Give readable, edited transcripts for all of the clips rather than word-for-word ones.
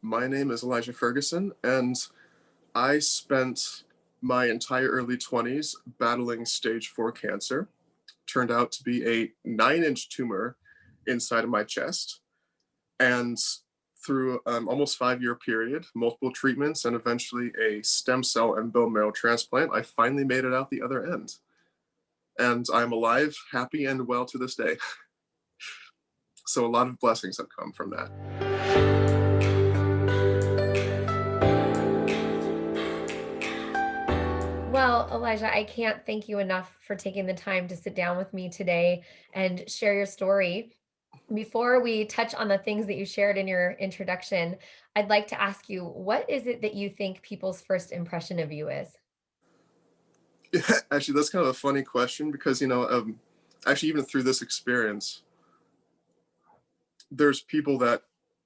My name is Elijah Ferguson, and I spent my entire early 20s battling stage 4 cancer. Turned out to be a 9-inch tumor inside of my chest. And through almost 5-year period, multiple treatments, and eventually a stem cell and bone marrow transplant, I finally made it out the other end. And I'm alive, happy, and well to this day. So a lot of blessings have come from that. Well, Elijah, I can't thank you enough for taking the time to sit down with me today and share your story. Before we touch on the things that you shared in your introduction, I'd like to ask you, what is it that you think people's first impression of you is? Actually, that's kind of a funny question because, actually, even through this experience, there's people that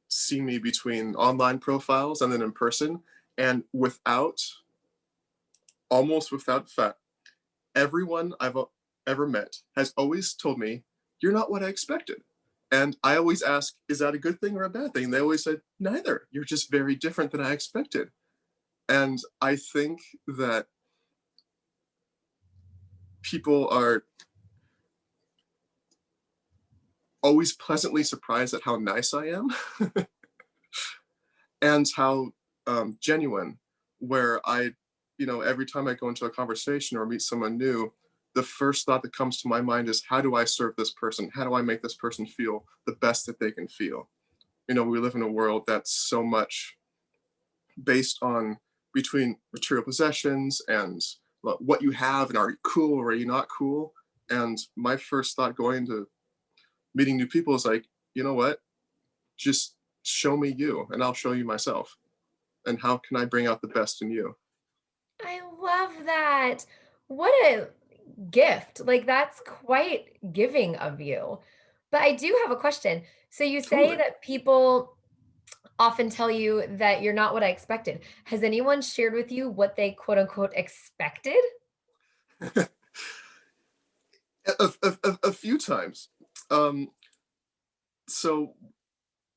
see me between online profiles and then in person, and almost without fact, everyone I've ever met has always told me, "You're not what I expected." And I always ask, "Is that a good thing or a bad thing?" They always said, "Neither. You're just very different than I expected." And I think that people are always pleasantly surprised at how nice I am and how genuine, where every time I go into a conversation or meet someone new, the first thought that comes to my mind is, how do I serve this person? How do I make this person feel the best that they can feel? We live in a world that's so much based on between material possessions and what you have, and are you cool or are you not cool? And my first thought going to meeting new people is like, you know what? Just show me you and I'll show you myself. And how can I bring out the best in you? I love that. What a gift. Like, that's quite giving of you. But I do have a question. So you say Totally. that people often tell you that you're not what I expected. Has anyone shared with you what they quote unquote expected? A few times. Um, so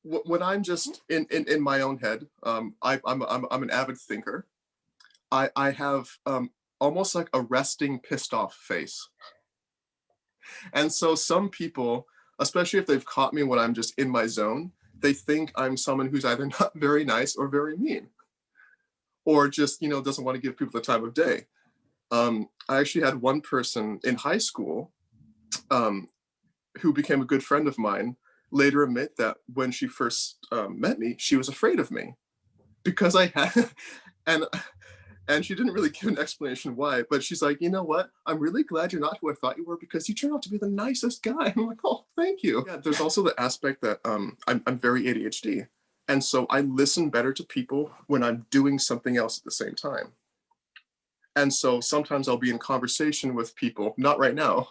when I'm just in my own head, I'm an avid thinker. I have almost like a resting pissed off face. And so some people, especially if they've caught me when I'm just in my zone, they think I'm someone who's either not very nice or very mean, or just, doesn't want to give people the time of day. I actually had one person in high school um, who became a good friend of mine later admit that when she first met me, she was afraid of me because I had, and she didn't really give an explanation why, but she's like, you know what? I'm really glad you're not who I thought you were because you turned out to be the nicest guy. I'm like, oh, thank you. Yeah, there's also the aspect that I'm very ADHD. And so I listen better to people when I'm doing something else at the same time. And so sometimes I'll be in conversation with people, not right now,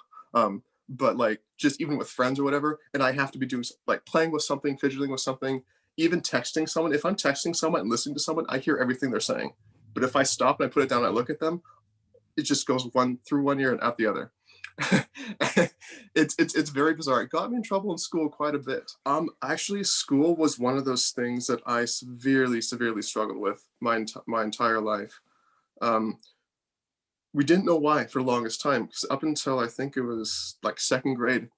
but like just even with friends or whatever, and I have to be doing like playing with something, fidgeting with something, even texting someone. If I'm texting someone and listening to someone, I hear everything they're saying. But if I stop and I put it down and I look at them, it just goes one through one ear and out the other. It's very bizarre. It got me in trouble in school quite a bit. Actually, school was one of those things that I severely struggled with my entire life. Um, we didn't know why for the longest time, because up until I think it was like second grade,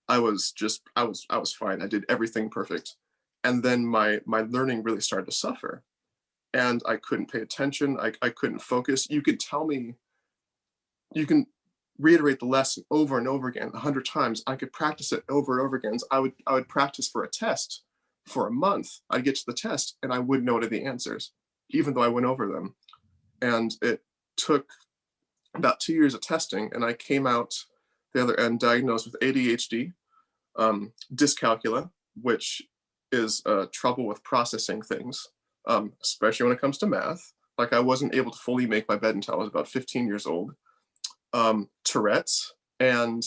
I was fine. I did everything perfect, and then my learning really started to suffer, and I couldn't pay attention. I couldn't focus. You can reiterate the lesson over and over again 100 times. I could practice it over and over again. So I would practice for a test for a month. I'd get to the test and I wouldn't know the answers, even though I went over them. And it took about 2 years of testing, and I came out the other end diagnosed with ADHD, dyscalculia, which is trouble with processing things, especially when it comes to math. Like I wasn't able to fully make my bed until I was about 15 years old. Tourette's, and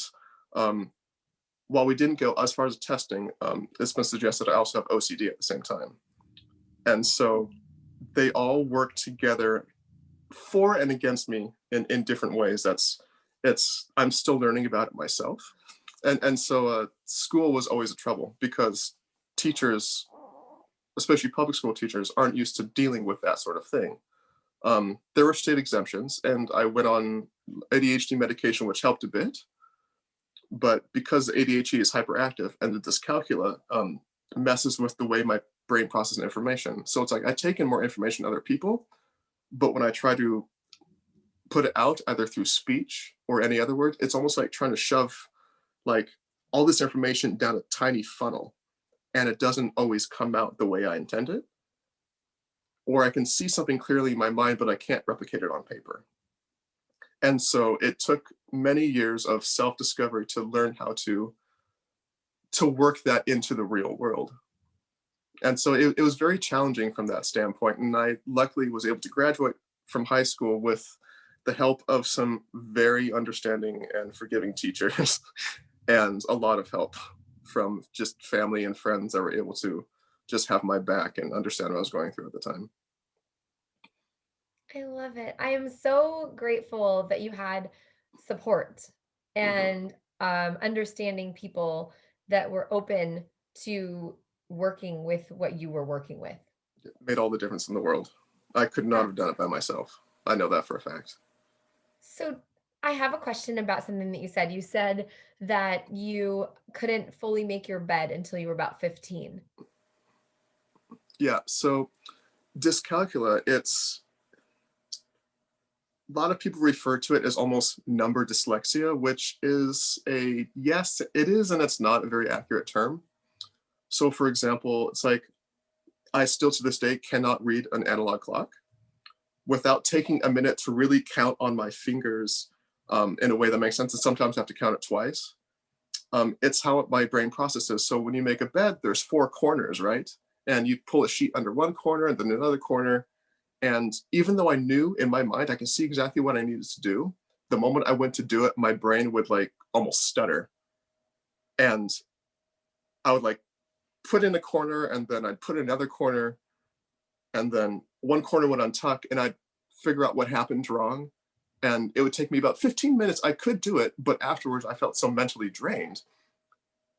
while we didn't go as far as testing, it's been suggested I also have OCD at the same time. And so they all work together for and against me in different ways. I'm still learning about it myself. And so school was always a trouble because teachers especially public school teachers, aren't used to dealing with that sort of thing. There were state exemptions, and I went on ADHD medication, which helped a bit. But because ADHD is hyperactive and the dyscalculia messes with the way my brain processes information, so it's like I take in more information than other people, but when I try to put it out either through speech or any other word, it's almost like trying to shove like all this information down a tiny funnel, and it doesn't always come out the way I intend it. Or I can see something clearly in my mind, but I can't replicate it on paper. And so it took many years of self-discovery to learn how to work that into the real world. And so it was very challenging from that standpoint. And I luckily was able to graduate from high school with the help of some very understanding and forgiving teachers and a lot of help from just family and friends that were able to just have my back and understand what I was going through at the time. I love it. I am so grateful that you had support Mhm. and understanding people that were open to working with what you were working with. It made all the difference in the world. I could not Yeah. have done it by myself. I know that for a fact. So I have a question about something that you said. You said that you couldn't fully make your bed until you were about 15. Yeah, so dyscalculia, it's a lot of people refer to it as almost number dyslexia, which is a yes, it is, and it's not a very accurate term. So, for example, it's like I still to this day cannot read an analog clock without taking a minute to really count on my fingers in a way that makes sense. And sometimes I have to count it twice. It's how my brain processes. So when you make a bed, there's four corners, right? And you pull a sheet under one corner and then another corner. And even though I knew in my mind, I can see exactly what I needed to do, the moment I went to do it, my brain would like almost stutter. And I would like put in a corner and then I'd put in another corner and then one corner would untuck and I'd figure out what happened wrong. And it would take me about 15 minutes. I could do it, but afterwards I felt so mentally drained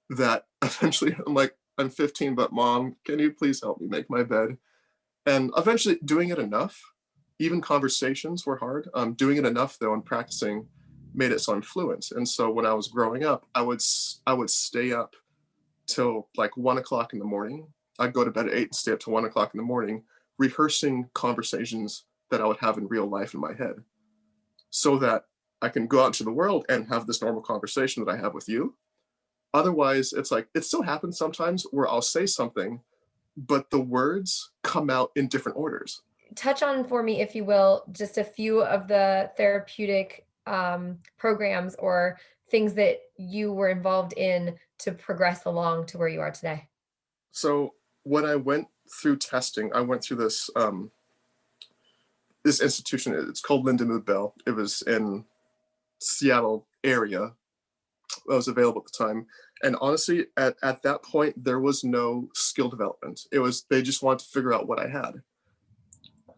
that eventually I'm like, I'm 15, but mom, can you please help me make my bed? And eventually doing it enough, even conversations were hard. Doing it enough though and practicing made it so I'm fluent. And so when I was growing up, I would stay up till like 1 o'clock in the morning. I'd go to bed at 8 and stay up till 1 o'clock in the morning, rehearsing conversations that I would have in real life in my head, so that I can go out into the world and have this normal conversation that I have with you. Otherwise, it's like it still happens sometimes where I'll say something, but the words come out in different orders. Touch on for me, if you will, just a few of the therapeutic programs or things that you were involved in to progress along to where you are today. So when I went through testing, I went through this institution. It's called Lindenwood Bell. It was in Seattle area. That was available at the time. And honestly, at that point, there was no skill development. It was they just wanted to figure out what I had.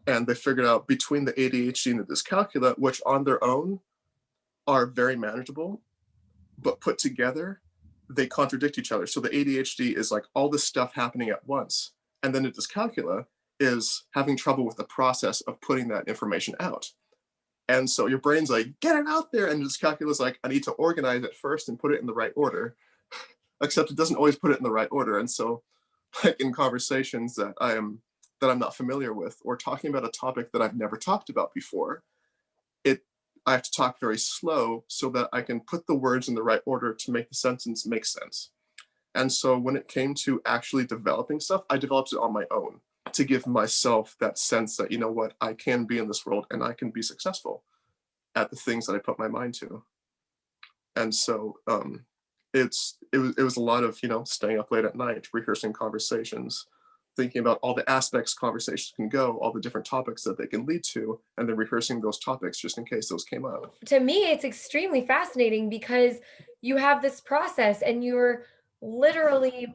And they figured out between the ADHD and the dyscalculia, which on their own are very manageable, but put together, they contradict each other. So the ADHD is like all this stuff happening at once. And then the dyscalculia is having trouble with the process of putting that information out. And so your brain's like, get it out there. And the dyscalculia is like, I need to organize it first and put it in the right order. Except it doesn't always put it in the right order. And so like in conversations that I'm not familiar with or talking about a topic that I've never talked about before, it I have to talk very slow so that I can put the words in the right order to make the sentence make sense. And so when it came to actually developing stuff, I developed it on my own to give myself that sense that, you know what, I can be in this world and I can be successful at the things that I put my mind to. And so it was a lot of, you know, staying up late at night, rehearsing conversations, thinking about all the aspects conversations can go, all the different topics that they can lead to, and then rehearsing those topics just in case those came up. To me, it's extremely fascinating because you have this process and you're literally,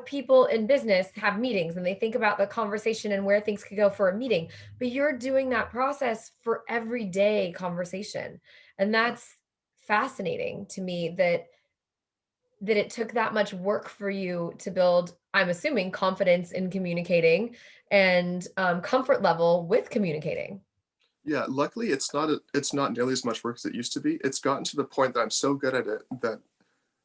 people in business have meetings and they think about the conversation and where things could go for a meeting, but you're doing that process for everyday conversation. And Yeah. that's fascinating to me that that it took that much work for you to build, I'm assuming, confidence in communicating and comfort level with communicating. Yeah, luckily it's not nearly as much work as it used to be. It's gotten to the point that I'm so good at it that,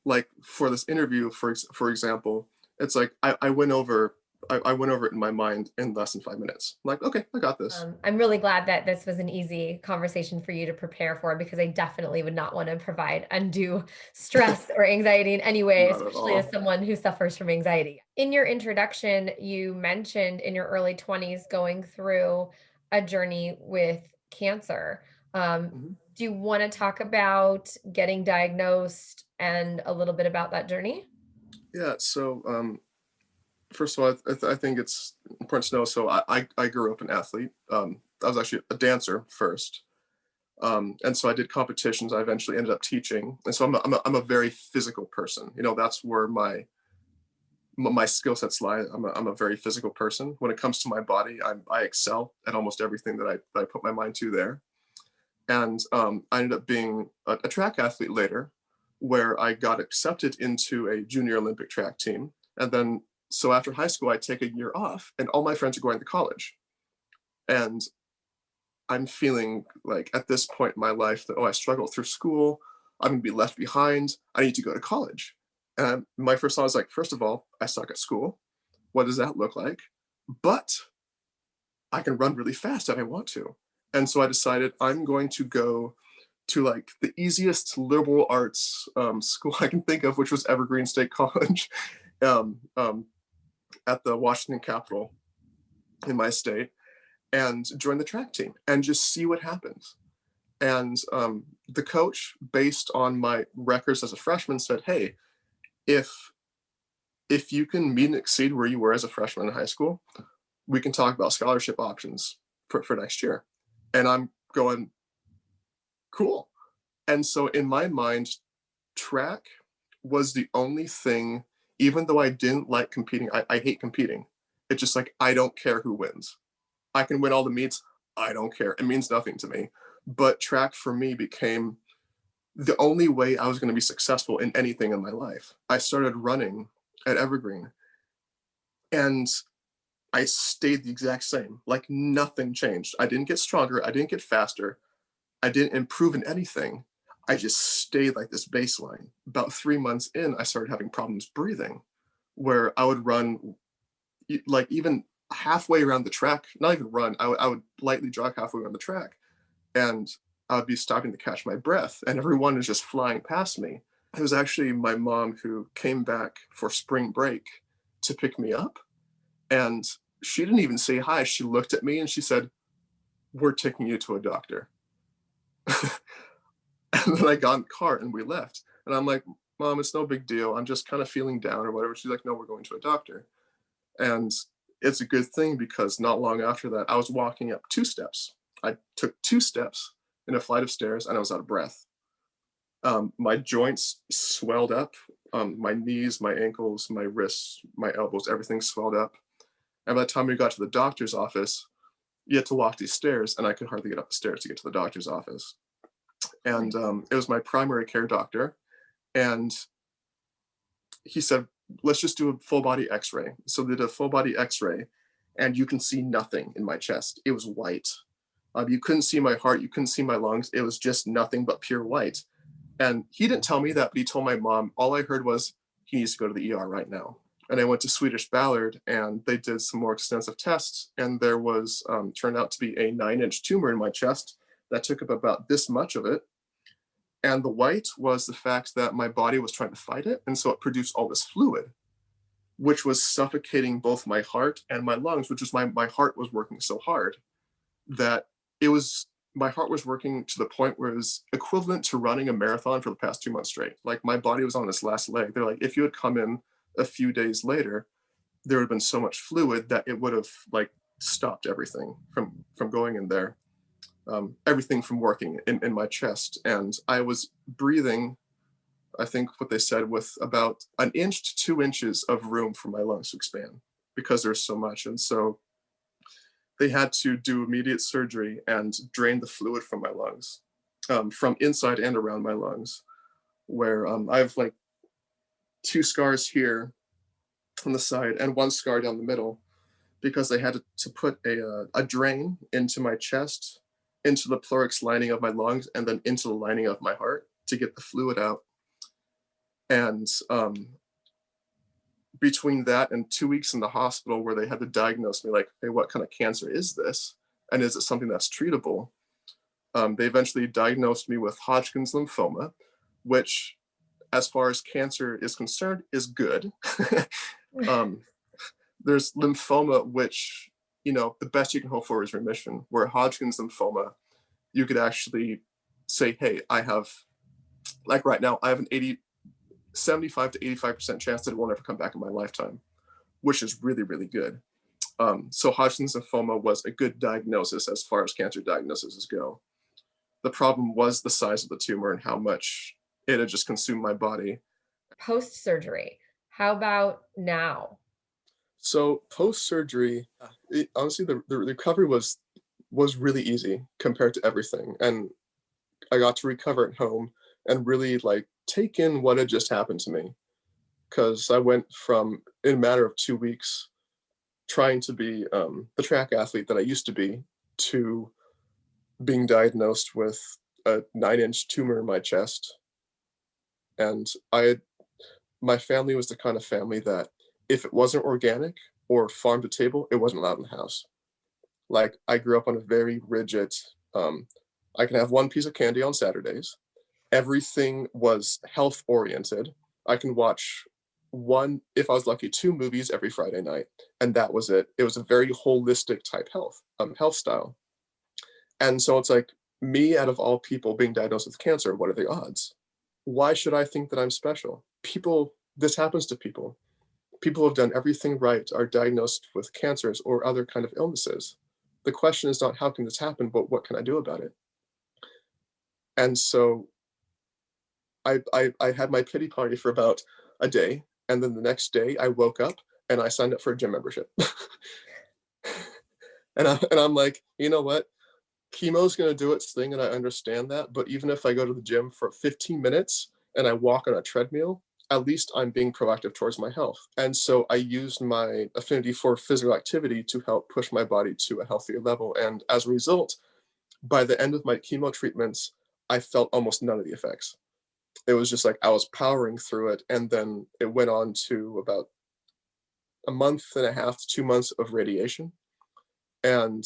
like, for this interview, for example, it's like I went over it in my mind in less than 5 minutes. I'm like, okay, I got this. I'm really glad that this was an easy conversation for you to prepare for because I definitely would not want to provide undue stress or anxiety in any way, Not at especially as all. someone who suffers from anxiety. In your introduction, you mentioned in your early 20s going through a journey with cancer. Um, Mhm. do you want to talk about getting diagnosed and a little bit about that journey? Yeah. So first of all, I think it's important to know. So I grew up an athlete. I was actually a dancer first. And so I did competitions. I eventually ended up teaching, and so I'm a very physical person. You know, that's where my skill sets lie. I'm a very physical person. When it comes to my body, I excel at almost everything that I put my mind to there. And I ended up being a track athlete later, where I got accepted into a junior Olympic track team. And then, so after high school, I take a year off, and all my friends are going to college. And I'm feeling like at this point in my life that, oh, I struggled through school. I'm gonna be left behind. I need to go to college. And my first thought was like, first of all, I suck at school. What does that look like? But I can run really fast if I want to. And so I decided I'm going to go to like the easiest liberal arts school I can think of, which was Evergreen State College, um, um, at the Washington Capitol in my state, and join the track team and just see what happens. And the coach, based on my records as a freshman, said, "Hey, if you can meet and exceed where you were as a freshman in high school, we can talk about scholarship options for next year." And I'm going, cool. And so in my mind, track was the only thing, even though I didn't like competing, I hate competing. It's just like, I don't care who wins. I can win all the meets. I don't care. It means nothing to me. But track for me became the only way I was going to be successful in anything in my life. I started running at Evergreen, and I stayed the exact same. Like nothing changed. I didn't get stronger. I didn't get faster. I didn't improve in anything. I just stayed like this baseline. About 3 months in, I started having problems breathing, where I would run like even halfway around the track, not even run, I would lightly jog halfway around the track, and I would be stopping to catch my breath, and everyone is just flying past me. It was actually my mom who came back for spring break to pick me up, and she didn't even say hi. She looked at me and she said, "We're taking you to a doctor." And then I got in the car and we left. And I'm like, "Mom, it's no big deal. I'm just kind of feeling down or whatever." She's like, "No, we're going to a doctor." And it's a good thing because not long after that, I was walking up 2 steps. I took 2 steps in a flight of stairs and I was out of breath. My joints swelled up. My knees, my ankles, my wrists, my elbows, everything swelled up. And by the time we got to the doctor's office, you had to walk these stairs, and I could hardly get up the stairs to get to the doctor's office. And it was my primary care doctor, and he said, "Let's just do a full body X-ray." So they did a full body X-ray, and you can see nothing in my chest. It was white. You couldn't see my heart. You couldn't see my lungs. It was just nothing but pure white. And he didn't tell me that, but he told my mom. All I heard was, "He needs to go to the ER right now." And I went to Swedish Ballard, and they did some more extensive tests, and there was turned out to be a 9-inch tumor in my chest that took up about this much of it. And the white was the fact that my body was trying to fight it, and so it produced all this fluid, which was suffocating both my heart and my lungs, which is my heart was working so hard that it was my heart was working to the point where it was equivalent to running a marathon for the past 2 months straight. Like my body was on its last leg. They're like, if you had come in a few days later, there would have been so much fluid that it would have like stopped everything from going in there, everything from working in my chest. And I was breathing, I think what they said, with about an inch to 2 inches of room for my lungs to expand because there's so much. And so they had to do immediate surgery and drain the fluid from my lungs, from inside and around my lungs, where I have like two scars here on the side and one scar down the middle because they had to put a drain into my chest, into the pleuric lining of my lungs, and then into the lining of my heart to get the fluid out. And between that and 2 weeks in the hospital where they had to diagnose me like, hey, what kind of cancer is this? And is it something that's treatable? They eventually diagnosed me with Hodgkins lymphoma, which, as far as cancer is concerned, is good. um, there's lymphoma, which, the best you can hope for is remission, where Hodgkin's lymphoma, you could actually say, hey, I have, like right now, I have an 75 to 85% chance that it won't ever come back in my lifetime, which is really, really good. So Hodgkin's lymphoma was a good diagnosis as far as cancer diagnoses go. The problem was the size of the tumor and how much it had just consumed my body. Post surgery, how about now? So post surgery, honestly, the recovery was really easy compared to everything, and I got to recover at home and really like take in what had just happened to me. Because I went from, in a matter of 2 weeks, trying to be the track athlete that I used to be, to being diagnosed with a 9-inch tumor in my chest. And my family was the kind of family that if it wasn't organic or farm to table, it wasn't allowed in the house. Like, I grew up on a very rigid, I can have one piece of candy on Saturdays. Everything was health oriented. I can watch one, if I was lucky, two movies every Friday night, and that was it. It was a very holistic type health style. And so it's like, me out of all people being diagnosed with cancer, what are the odds? Why should I think that I'm special? This happens to people. People who have done everything right are diagnosed with cancers or other kind of illnesses. The question is not how can this happen, but what can I do about it? And so I had my pity party for about a day, and then the next day I woke up and I signed up for a gym membership. And I'm like, you know what? Chemo's gonna do its thing, and I understand that. But even if I go to the gym for 15 minutes and I walk on a treadmill, at least I'm being proactive towards my health. And so I used my affinity for physical activity to help push my body to a healthier level. And as a result, by the end of my chemo treatments, I felt almost none of the effects. It was just like I was powering through it. And then it went on to about a month and a half to 2 months of radiation. And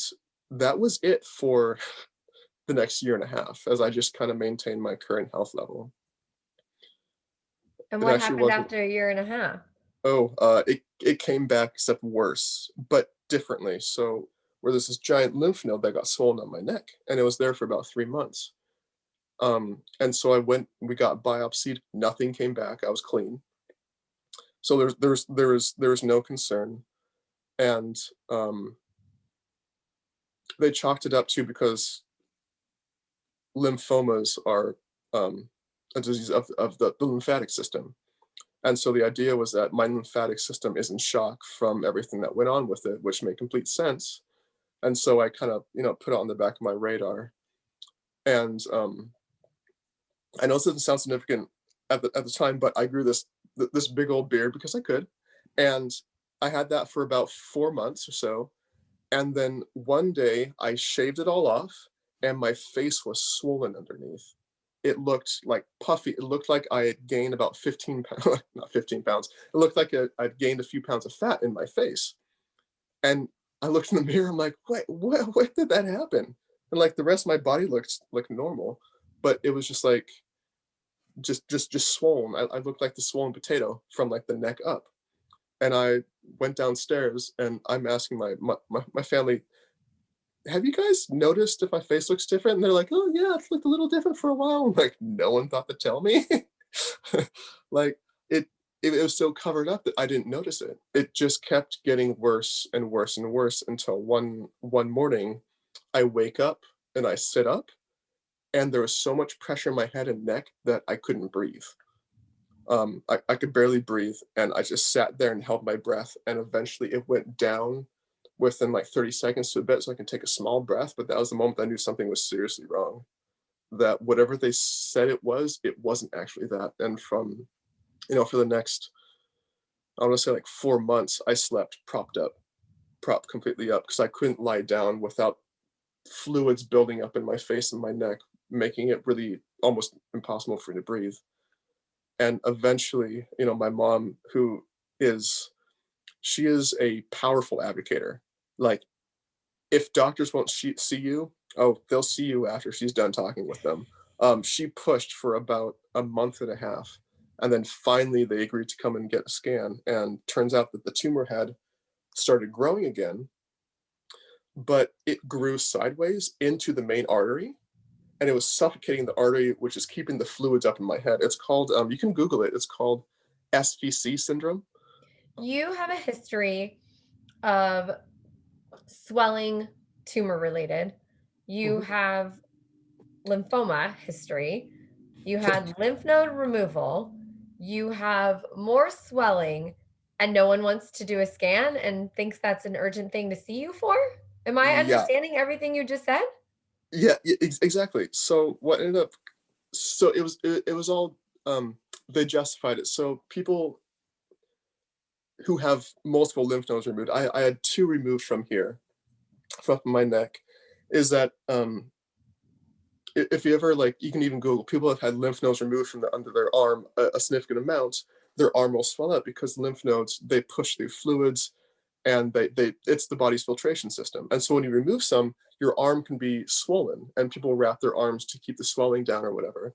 that was it for the next year and a half, as I just kind of maintained my current health level. And It what actually happened wasn't. after a year and a half? Oh, it came back except worse, but differently. So where there's this giant lymph node that got swollen on my neck, and it was there for about 3 months. And so we got biopsied. Nothing came back. I was clean. So there was no concern, and they chalked it up to because lymphomas are a disease of the lymphatic system. And so the idea was that my lymphatic system is in shock from everything that went on with it, which made complete sense. And so I kind of, put it on the back of my radar. And I know this doesn't sound significant at the time, but I grew this big old beard because I could. And I had that for about 4 months or so. And then one day I shaved it all off and my face was swollen underneath. It looked like puffy. It looked like I had gained about 15 pounds, not 15 pounds. It looked like I'd gained a few pounds of fat in my face. And I looked in the mirror. I'm like, wait, what did that happen? And like the rest of my body looked normal, but it was just like, just swollen. I looked like the swollen potato from like the neck up. And I went downstairs and I'm asking my family, have you guys noticed if my face looks different? And they're like, oh yeah, it's looked a little different for a while. I'm like, no one thought to tell me. Like it was so covered up that I didn't notice it. It just kept getting worse and worse and worse until one morning I wake up and I sit up and there was so much pressure in my head and neck that I couldn't breathe. I could barely breathe, and I just sat there and held my breath, and eventually it went down within like 30 seconds to a bit so I can take a small breath. But that was the moment I knew something was seriously wrong. That whatever they said it wasn't actually that. And from For the next, I want to say like 4 months, I slept propped completely up because I couldn't lie down without fluids building up in my face and my neck, making it really almost impossible for me to breathe. And eventually, my mom, is she is a powerful advocator. Like, if doctors won't see you, oh, they'll see you after she's done talking with them. She pushed for about a month and a half, and then finally they agreed to come and get a scan. And turns out that the tumor had started growing again, but it grew sideways into the main artery, and it was suffocating the artery, which is keeping the fluids up in my head. It's called, you can Google it. It's called SVC syndrome. You have a history of swelling, tumor related. You Mhm. have lymphoma history. You had lymph node removal. You have more swelling, and no one wants to do a scan and thinks that's an urgent thing to see you for? Am I Yeah, understanding everything you just said? yeah, exactly. So what ended up, so it was all, they justified it. So people who have multiple lymph nodes removed, I had two removed from here, from my neck, is that, if you ever, like, you can even Google, people have had lymph nodes removed from under their arm a significant amount, their arm will swell up because lymph nodes, they push through fluids, and they it's the body's filtration system. And so when you remove some, your arm can be swollen, and people wrap their arms to keep the swelling down or whatever.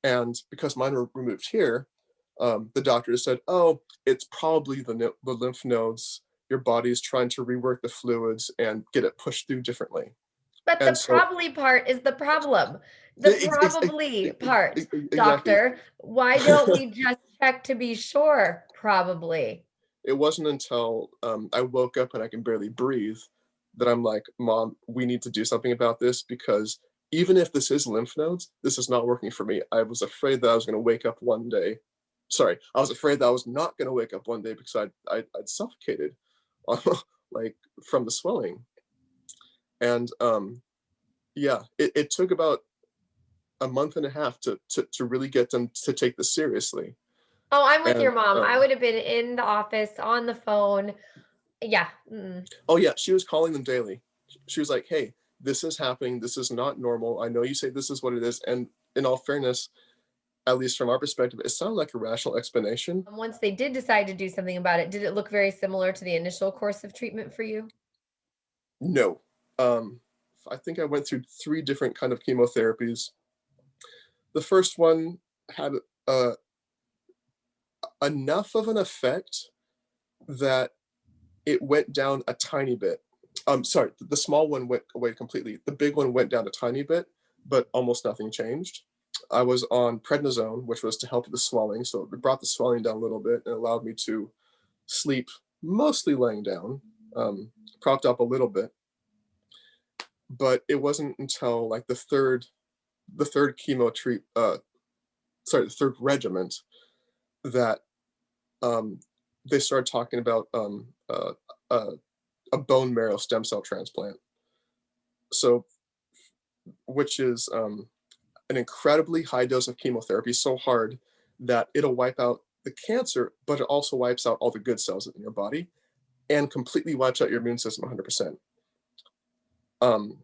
And because mine were removed here, the doctor said, "Oh, it's probably the lymph nodes. Your body's trying to rework the fluids and get it pushed through differently." But the And so, probably part is the problem. The probably part, exactly. doctor. Why don't we just check to be sure? Probably. It wasn't until, I woke up and I can barely breathe that I'm like, "Mom, we need to do something about this because even if this is lymph nodes, this is not working for me." I was afraid that I was going to wake up one day. Sorry, I was afraid that I was not going to wake up one day because I'd suffocated, like, from the swelling. And yeah, it took about a month and a half to really get them to take this seriously. Oh, I'm with your And mom. I would have been in the office on the phone. Yeah. Mm. oh yeah, she was calling them daily. She was like, "Hey, this is happening. This is not normal. I know you say this is what it is." And in all fairness, at least from our perspective, it sounded like a rational explanation. Once they did decide to do something about it, did it look very similar to the initial course of treatment for you? No. Um, I think I went through 3 different kind of chemotherapies. The first one had, uh, enough of an effect that it went down a tiny bit. Sorry, the small one went away completely. The big one went down a tiny bit, but almost nothing changed. I was on prednisone, which was to help with the swelling, so it brought the swelling down a little bit and allowed me to sleep mostly laying down, propped up a little bit. But it wasn't until like the third chemo treat, sorry, the third regiment, that, um, they started talking about, uh, a bone marrow stem cell transplant. So, which is, an incredibly high dose of chemotherapy, so hard that it'll wipe out the cancer, but it also wipes out all the good cells in your body and completely wipes out your immune system 100%. Um,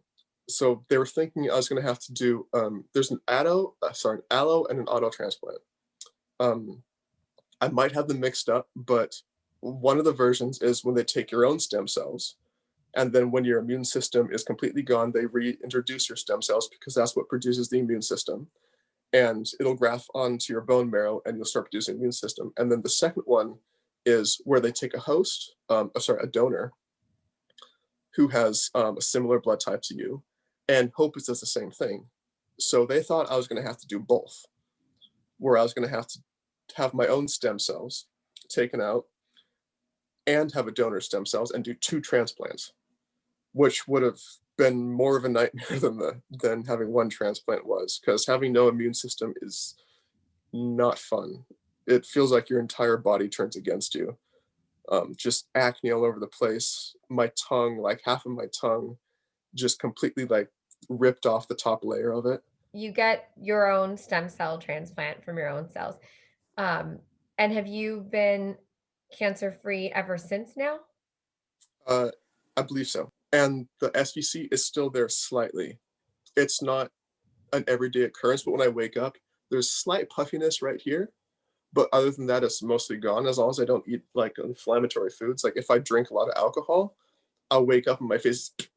so they were thinking I was going to have to do, there's an allo and an auto transplant. Um, I might have them mixed up, but one of the versions is when they take your own stem cells, and then when your immune system is completely gone, they reintroduce your stem cells because that's what produces the immune system. And it'll graft onto your bone marrow and you'll start producing immune system. And then the second one is where they take a host, a donor who has, a similar blood type to you, and hope it does the same thing. So they thought I was going to have to do both, where I was going to have to have my own stem cells taken out and have a donor stem cells and do two transplants, which would have been more of a nightmare than having one transplant was, because having no immune system is not fun. It feels like your entire body turns against you. Just acne all over the place. My tongue, like half of my tongue, just completely like ripped off the top layer of it. You get your own stem cell transplant from your own cells. Um, And have you been cancer-free ever since now? Uh, I believe so. And the SVC is still there slightly. It's not an everyday occurrence, but when I wake up, there's slight puffiness right here. But other than that, it's mostly gone as long as I don't eat like inflammatory foods. Like if I drink a lot of alcohol, I'll wake up and my face is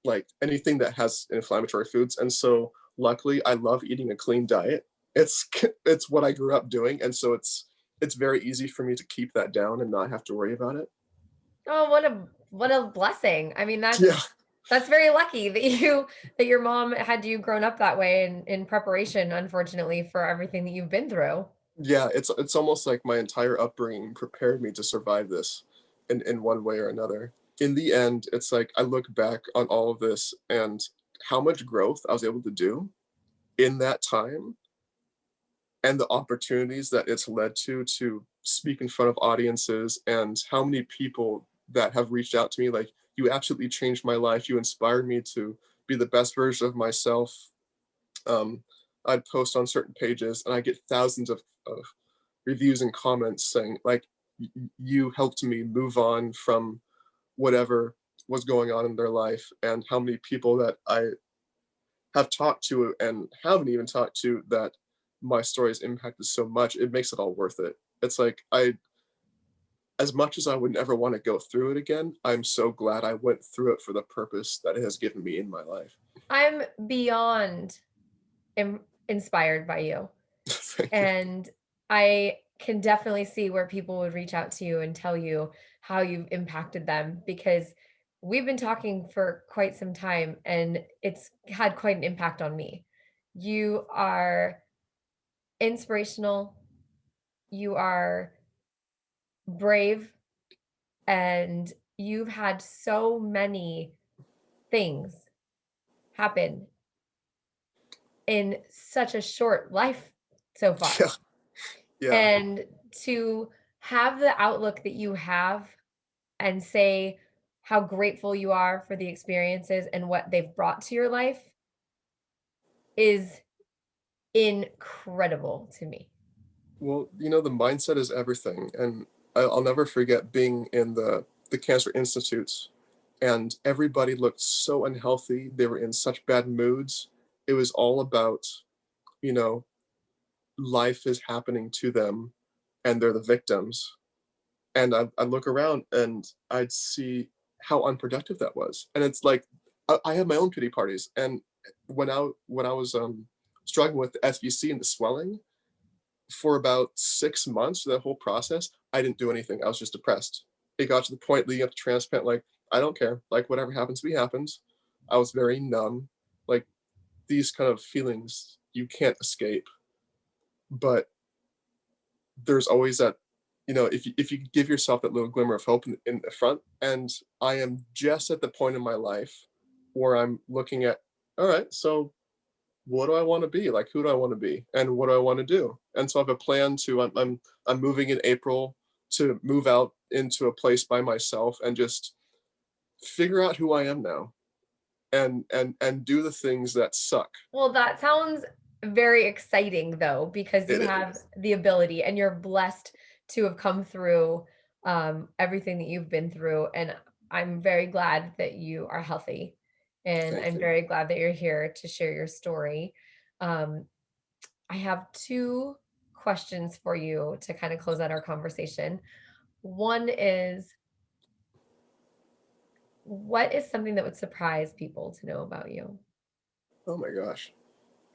like anything that has inflammatory foods. And so luckily I love eating a clean diet. It's it's what I grew up doing. And so it's very easy for me to keep that down and not have to worry about it. Oh, what a blessing. I mean, Yeah. that's very lucky that you that your mom had you grown up that way in preparation, unfortunately, for everything that you've been through. Yeah, it's almost like my entire upbringing prepared me to survive this in one way or another. In the end, it's like I look back on all of this and how much growth I was able to do in that time and the opportunities that it's led to speak in front of audiences and how many people that have reached out to me like you absolutely changed my life. You inspired me to be the best version of myself. um, I'd post on certain pages and I get thousands of reviews and comments saying like you helped me move on from whatever was going on in their life, and how many people that I have talked to and haven't even talked to that my story has impacted so much, it makes it all worth it. It's like I as much as I would never want to go through it again, I'm so glad I went through it for the purpose that it has given me in my life. I'm beyond inspired by you. Thank you. And I can definitely see where people would reach out to you and tell you how you've impacted them because we've been talking for quite some time and it's had quite an impact on me. You are inspirational, you are brave, and you've had so many things happen in such a short life so far. Yeah, yeah. And to have the outlook that you have and say how grateful you are for the experiences and what they've brought to your life is incredible to me. Well, the mindset is everything, and I'll never forget being in the cancer institutes, and everybody looked so unhealthy. They were in such bad moods. It was all about, you know, life is happening to them, and they're the victims. And I look around and I'd see how unproductive that was, and it's like I have my own pity parties. And when I was struggling with the SVC and the swelling, for about 6 months, that whole process, I didn't do anything. I was just depressed. It got to the point leading up to transplant, like, I don't care. Like, whatever happens to me happens. I was very numb. Like, these kind of feelings you can't escape. But there's always that, if you give yourself that little glimmer of hope in the front. And I am just at the point in my life where I'm looking at, all right, so what do I want to be? Like, who do I want to be? And what do I want to do? And so I have a plan to, I'm moving in April to move out into a place by myself and just figure out who I am now and do the things that suck. Well, that sounds very exciting though, because you It have is. the ability and you're blessed to have come through everything that you've been through. And I'm very glad that you are healthy. And Thank I'm you. very glad that you're here to share your story. Um, I have two questions for you to kind of close out our conversation. One is, what is something that would surprise people to know about you? Oh my gosh.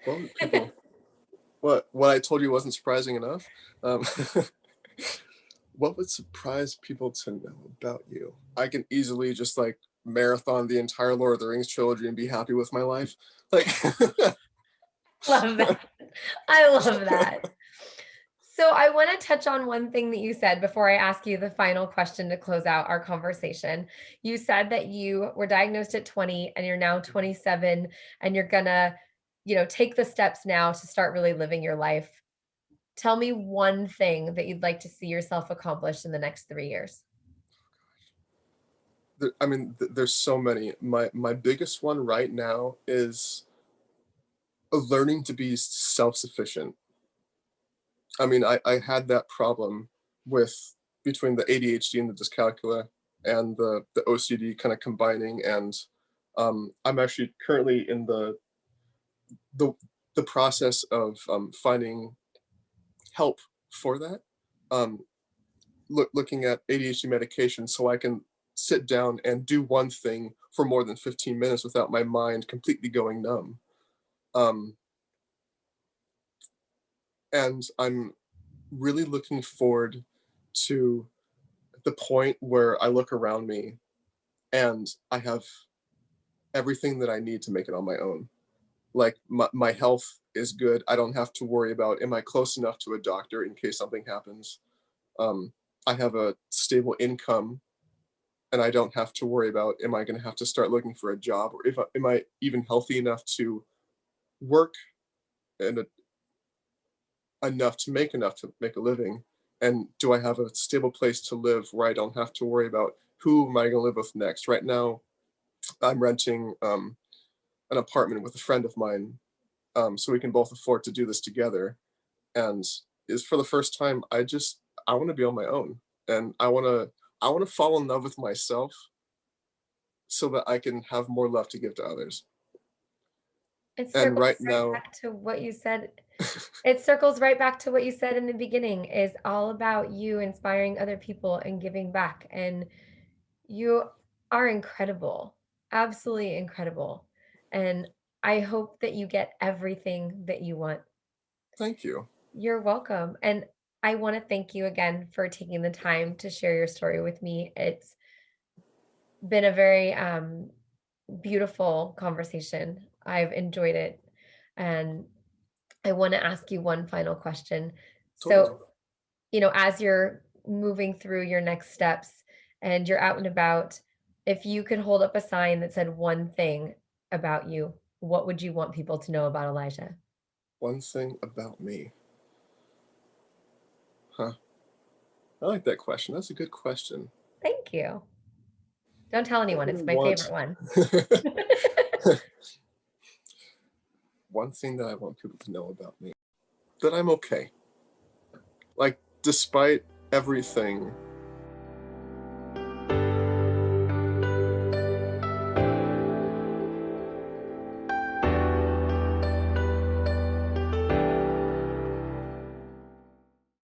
What would people, what I told you wasn't surprising enough? Um, what would surprise people to know about you? I can easily just like marathon the entire Lord of the Rings trilogy and be happy with my life. Like, Love that. I love that. So I want to touch on one thing that you said before I ask you the final question to close out our conversation. You said that you were diagnosed at 20 and you're now 27 and you're gonna, take the steps now to start really living your life. Tell me one thing that you'd like to see yourself accomplish in the next 3 years. I mean, there's so many. My biggest one right now is learning to be self sufficient. I mean, I had that problem with between the ADHD and the dyscalculia and the OCD kind of combining, and I'm actually currently in the the process of finding help for that. Um, looking at ADHD medication so I can sit down and do one thing for more than 15 minutes without my mind completely going numb. Um, and I'm really looking forward to the point where I look around me and I have everything that I need to make it on my own. Like my health is good. I don't have to worry about am I close enough to a doctor in case something happens. Um, I have a stable income and I don't have to worry about am I going to have to start looking for a job or if am I even healthy enough to work and enough to make a living, and do I have a stable place to live where I don't have to worry about who am I going to live with next. Right now I'm renting an apartment with a friend of mine, so we can both afford to do this together, and is for the first time I want to be on my own, and I want to fall in love with myself so that I can have more love to give to others. It And circles right right now, back to what you said. It circles right back to what you said in the beginning is all about you inspiring other people and giving back. And you are incredible, absolutely incredible. And I hope that you get everything that you want. thank you. You're welcome. And I want to thank you again for taking the time to share your story with me. It's been a very beautiful conversation. I've enjoyed it. And I want to ask you one final question. Totally. So, as you're moving through your next steps and you're out and about, if you could hold up a sign that said one thing about you, what would you want people to know about Elijah? One thing about me. Huh. I like that question. That's a good question. Thank you. Don't tell What anyone. would I It's my want? favorite one. One thing that I want people to know about me, that I'm okay. Like, despite everything,